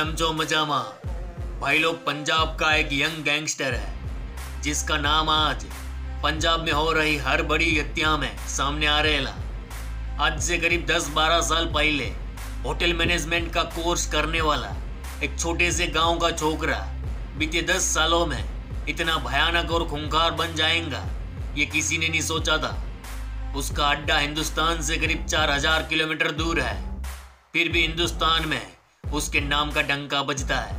Cam जो मजामा भाई लोग, पंजाब का एक यंग गैंगस्टर है जिसका नाम आज पंजाब में हो रही हर बड़ी हत्या में सामने आ रहेला। आज से करीब 10-12 साल पहले होटल मैनेजमेंट का कोर्स करने वाला एक छोटे से गांव का छोकरा बीते 10 सालों में इतना भयानक और खूंखार बन जाएगा ये किसी ने नहीं सोचा था। उसका अड्डा हिंदुस्तान से करीब 4000 किलोमीटर दूर है, फिर भी हिंदुस्तान में उसके नाम का डंका बजता है।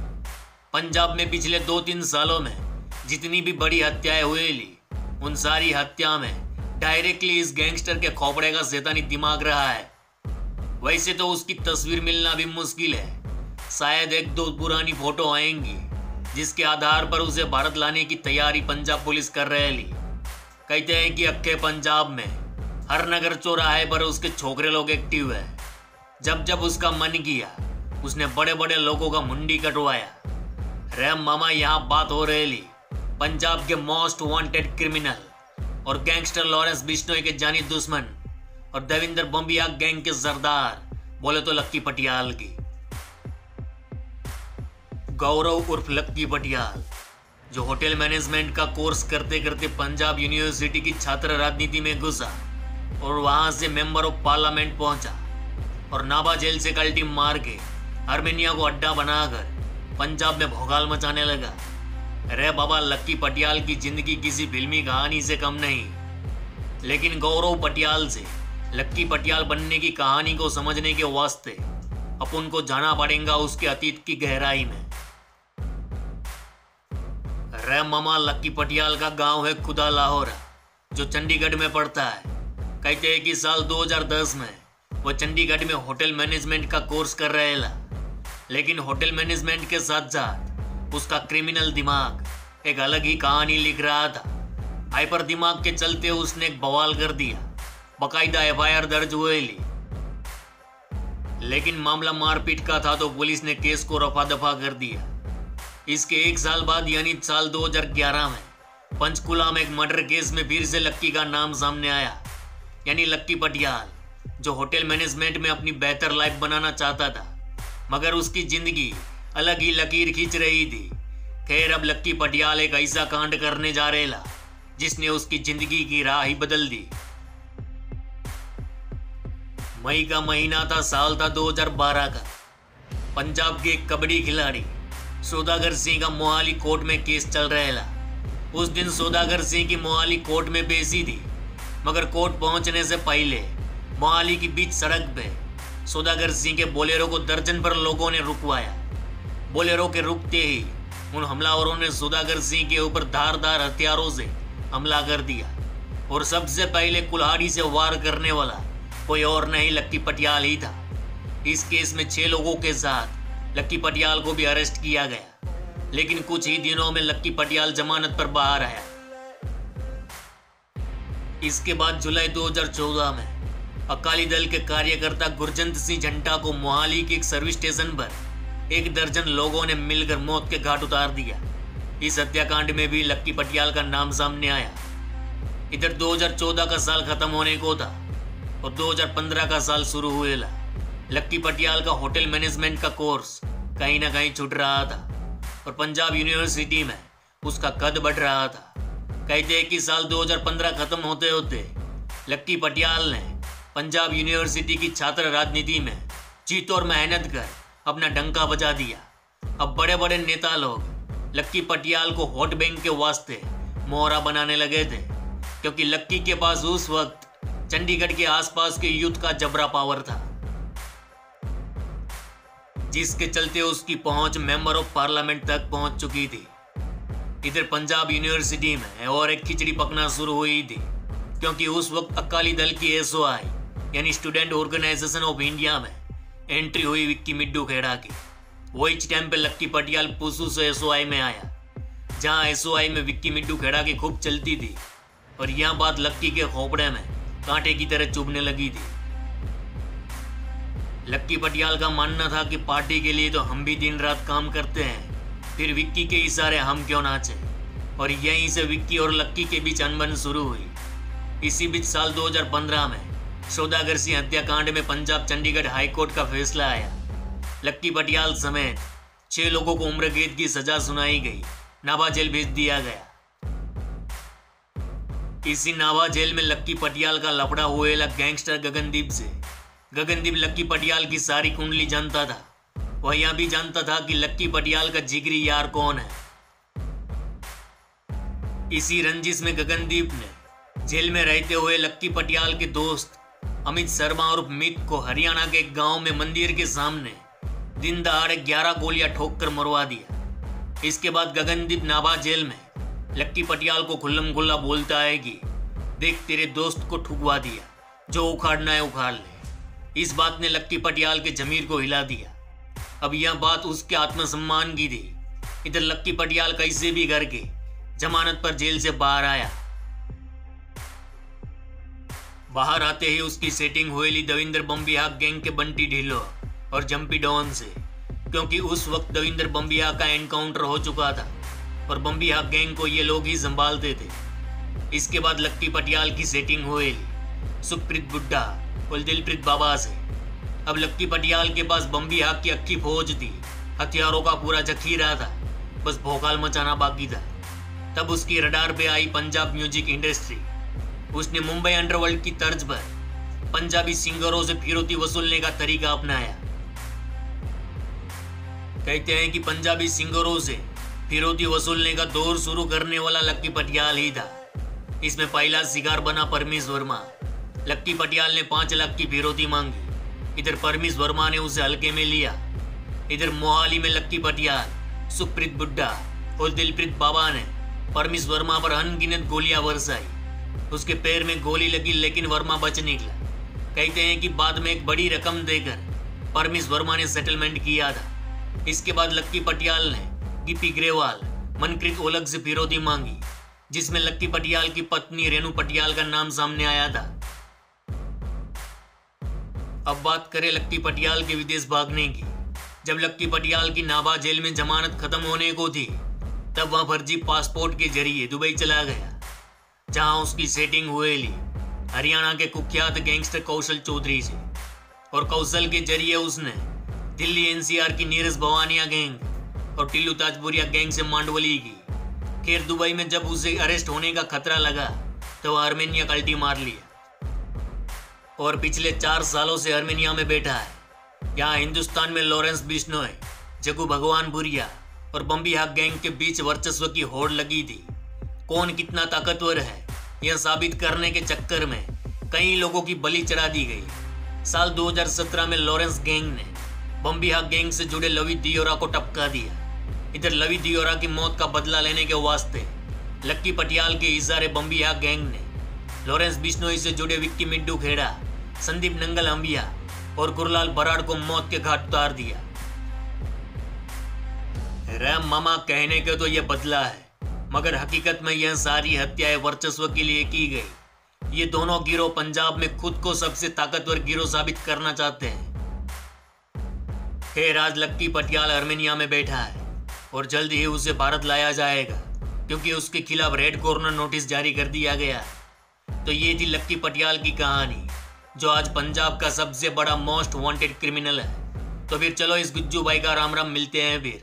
पंजाब में पिछले 2-3 सालों में जितनी भी बड़ी हत्याएं हुई ली, उन सारी हत्या में डायरेक्टली इस गैंगस्टर के खोपड़े का शैतानी दिमाग रहा है। वैसे तो उसकी तस्वीर मिलना भी मुश्किल है, शायद 1-2 पुरानी फोटो आएंगी जिसके आधार पर उसे भारत लाने की तैयारी पंजाब पुलिस कर रही। कहते हैं कि अक्के पंजाब में हर नगर चौराहे पर उसके छोकरे लोग एक्टिव है। जब जब उसका मन किया उसने बड़े बड़े लोगों का मुंडी कटवाया। रे मामा, यहाँ बात हो रही पंजाब के मोस्ट वांटेड क्रिमिनल और गैंगस्टर लॉरेंस बिश्नोई के जानी दुश्मन और देविंदर बम्बिया गैंग के सरदार बोले तो लक्की पटियाल की। गौरव उर्फ लक्की पटियाल, जो होटल मैनेजमेंट का कोर्स करते करते पंजाब यूनिवर्सिटी की छात्र राजनीति में घुसा और वहां से मेंबर ऑफ पार्लियामेंट पहुंचा और नाभा जेल से कल्टी मार के आर्मेनिया को अड्डा बनाकर पंजाब में भौकाल मचाने लगा। अरे बाबा, लक्की पटियाल की जिंदगी किसी फिल्मी कहानी से कम नहीं, लेकिन गौरव पटियाल से लक्की पटियाल बनने की कहानी को समझने के वास्ते अपन को जाना पड़ेगा उसके अतीत की गहराई में। रे मामा, लक्की पटियाल का गांव है खुदा लाहौरा, जो चंडीगढ़ में पड़ता है। कहते हैं कि साल 2010 में वह चंडीगढ़ में होटल मैनेजमेंट का कोर्स कर रहेला, लेकिन होटल मैनेजमेंट के साथ साथ उसका क्रिमिनल दिमाग एक अलग ही कहानी लिख रहा था। हाइपर दिमाग के चलते उसने एक बवाल कर दिया, बकायदा FIR दर्ज हुए ली। लेकिन मामला मारपीट का था तो पुलिस ने केस को रफा दफा कर दिया। इसके 1 साल बाद यानी साल 2011 में पंचकुला में एक मर्डर केस में फिर से लक्की का नाम सामने आया, यानी लक्की पटियाल, जो होटल मैनेजमेंट में अपनी बेहतर लाइफ बनाना चाहता था, मगर उसकी जिंदगी अलग ही लकीर खींच रही थी। खैर, अब लक्की पटियाल एक ऐसा कांड करने जा रहेला जिसने उसकी जिंदगी की राह ही बदल दी। मई का महीना था, साल था 2012 का। पंजाब के एक कबड्डी खिलाड़ी सौदागर सिंह का मोहाली कोर्ट में केस चल रहेला। उस दिन सौदागर सिंह की मोहाली कोर्ट में पेशी थी, मगर कोर्ट पहुंचने से पहले मोहाली की बीच सड़क पे सौदागर सिंह के बोलेरो को दर्जन भर लोगों ने रुकवाया। बोलेरो के रुकते ही उन हमलावरों ने सौदागर सिंह के ऊपर धारदार हथियारों से हमला कर दिया और सबसे पहले कुल्हाड़ी से वार करने वाला कोई और नहीं, लक्की पटियाल ही था। इस केस में 6 लोगों के साथ लक्की पटियाल को भी अरेस्ट किया गया, लेकिन कुछ ही दिनों में लक्की पटियाल जमानत पर बाहर आया। इसके बाद जुलाई 2014 में अकाली दल के कार्यकर्ता गुरजंत सिंह झंटा को मोहाली के एक सर्विस स्टेशन पर 1 दर्जन लोगों ने मिलकर मौत के घाट उतार दिया। इस हत्याकांड में भी लक्की पटियाल का नाम सामने आया। इधर 2014 का साल खत्म होने को था और 2015 का साल शुरू हुएला। लक्की पटियाल का होटल मैनेजमेंट का कोर्स कहीं ना कहीं छूट रहा था और पंजाब यूनिवर्सिटी में उसका कद बढ़ रहा था। कहते हैं कि साल 2015 खत्म होते होते लक्की पटियाल ने पंजाब यूनिवर्सिटी की छात्र राजनीति में जीत और मेहनत कर अपना डंका बजा दिया। अब बड़े बड़े नेता लोग लक्की पटियाल को वोट बैंक के वास्ते मोहरा बनाने लगे थे, क्योंकि लक्की के पास उस वक्त चंडीगढ़ के आसपास के यूथ का जबरा पावर था, जिसके चलते उसकी पहुंच मेंबर ऑफ पार्लियामेंट तक पहुंच चुकी थी। इधर पंजाब यूनिवर्सिटी में और एक खिचड़ी पकना शुरू हुई थी, क्योंकि उस वक्त अकाली दल की SOI यानी स्टूडेंट ऑर्गेनाइजेशन ऑफ इंडिया में एंट्री हुई विक्की मिड्डू खेड़ा की। वही टाइम पे लक्की पटियाल पुसू से SOI में आया, जहां SOI में विक्की मिड्डू खेड़ा की खूब चलती थी और यह बात लक्की के खोपड़े में कांटे की तरह चुभने लगी थी। लक्की पटियाल का मानना था कि पार्टी के लिए तो हम भी दिन रात काम करते हैं, फिर विक्की के इशारे हम क्यों नाचे, और यहीं से विक्की और लक्की के बीच अनबन शुरू हुई। इसी बीच साल 2015 में सौदागर सिंह हत्याकांड में पंजाब चंडीगढ़ हाईकोर्ट का फैसला आया। लक्की पटियाल समेत 6 लोगों को उम्र कैद की सजा सुनाई गई, नाभा जेल भेज दिया गया। इसी नाभा जेल में लक्की पटियाल का लफड़ा हुएला गैंगस्टर गगनदीप से। गगनदीप लक्की पटियाल की सारी कुंडली जानता था। वह यह भी जानता था कि लक्की पटियाल का जिगरी यार कौन है। इसी रंजिश में गगनदीप ने जेल में रहते हुए लक्की पटियाल के दोस्त अमित शर्मा और मित को हरियाणा के एक गांव में मंदिर के सामने दिन दहाड़े 11 गोलियां ठोक कर मरवा दिया। इसके बाद गगनदीप नाभा जेल में लक्की पटियाल को खुल्लम खुल्ला बोलता है कि देख तेरे दोस्त को ठुकवा दिया, जो उखाड़ना है उखाड़ ले। इस बात ने लक्की पटियाल के जमीर को हिला दिया। अब यह बात उसके आत्मसम्मान की थी। इधर लक्की पटियाल कैसे भी करके जमानत पर जेल से बाहर आया। बाहर आते ही उसकी सेटिंग हुई दविंदर बम्बिहा गैंग के बंटी ढिल्लो और जंपी डॉन से, क्योंकि उस वक्त दविंदर बम्बिहा का एनकाउंटर हो चुका था और बम्बिहा गैंग को ये लोग ही संभालते थे। इसके बाद लक्की पटियाल की सेटिंग हुई सुखप्रीत बुड्ढा और दिलप्रीत बाबा से। अब लक्की पटियाल के पास बम्बिहा की अक्की फौज थी, हथियारों का पूरा जखीरा था, बस भौकाल मचाना बाकी था। तब उसकी रडार पे आई पंजाब म्यूजिक इंडस्ट्री। उसने मुंबई अंडरवर्ल्ड की तर्ज पर पंजाबी सिंगरों से फिरौती वसूलने का तरीका अपनाया। कहते हैं कि पंजाबी सिंगरों से फिरौती वसूलने का दौर शुरू करने वाला लक्की पटियाल ही था। इसमें पहला शिकार बना परमीश वर्मा। लक्की पटियाल ने 5 लाख की फिरौती मांगी। इधर परमीश वर्मा ने उसे हल्के में लिया। इधर मोहाली में लक्की पटियाल, सुखप्रीत बुड्ढा और दिलप्रीत बाबा ने परमीश वर्मा पर अनगिनत गोलियां बरसाई। उसके पैर में गोली लगी लेकिन वर्मा बच निकला। कहते हैं कि बाद में एक बड़ी रकम देकर परमीश वर्मा ने सेटलमेंट किया था। इसके बाद लक्की पटियाल ने गिप्पी ग्रेवाल, मनप्रीत ओलग से फिरौती मांगी, जिसमें लक्की पटियाल की पत्नी रेणु पटियाल का नाम सामने आया था। अब बात करें लक्की पटियाल के विदेश भागने की। जब लक्की पटियाल की नाभा जेल में जमानत खत्म होने को थी, तब वह फर्जी पासपोर्ट के जरिए दुबई चला गया, जहां उसकी सेटिंग हुई हरियाणा के कुख्यात गैंगस्टर कौशल चौधरी से। और कौशल के जरिए उसने दिल्ली एनसीआर की नीरज भवानिया गैंग और टिल्लू ताजपुरिया गैंग से मांडवली की। खैर दुबई में जब उसे अरेस्ट होने का खतरा लगा तो वह आर्मेनिया कल्टी मार लिया और पिछले 4 सालों से आर्मेनिया में बैठा है। यहाँ हिंदुस्तान में लॉरेंस बिश्नोई, जग्गू भगवानपुरिया और बम्बिहा गैंग के बीच वर्चस्व की होड़ लगी थी। कौन कितना ताकतवर है यह साबित करने के चक्कर में कई लोगों की बलि चढ़ा दी गई। साल 2017 में लॉरेंस गैंग ने बम्बिहा गैंग से जुड़े लवी दियोरा को टपका दिया। इधर लवी दियोरा की मौत का बदला लेने के वास्ते लक्की पटियाल के इशारे बम्बिहा गैंग ने लॉरेंस बिश्नोई से जुड़े विक्की मिड्डू खेड़ा, संदीप नंगल अंबिया और गुरलाल बराड़ को मौत के घाट उतार दिया। राम मामा कहने के तो यह बदला है, मगर हकीकत में यह सारी हत्याएं वर्चस्व के लिए की गई। ये दोनों गिरोह पंजाब में खुद को सबसे ताकतवर गिरोह साबित करना चाहते हैं। खैर आज लक्की पटियाल आर्मेनिया में बैठा है और जल्द ही उसे भारत लाया जाएगा, क्योंकि उसके खिलाफ रेड कॉर्नर नोटिस जारी कर दिया गया। तो ये थी लक्की पटियाल की कहानी, जो आज पंजाब का सबसे बड़ा मोस्ट वांटेड क्रिमिनल है। तो फिर चलो इस गुज्जू भाई का राम राम, मिलते हैं फिर।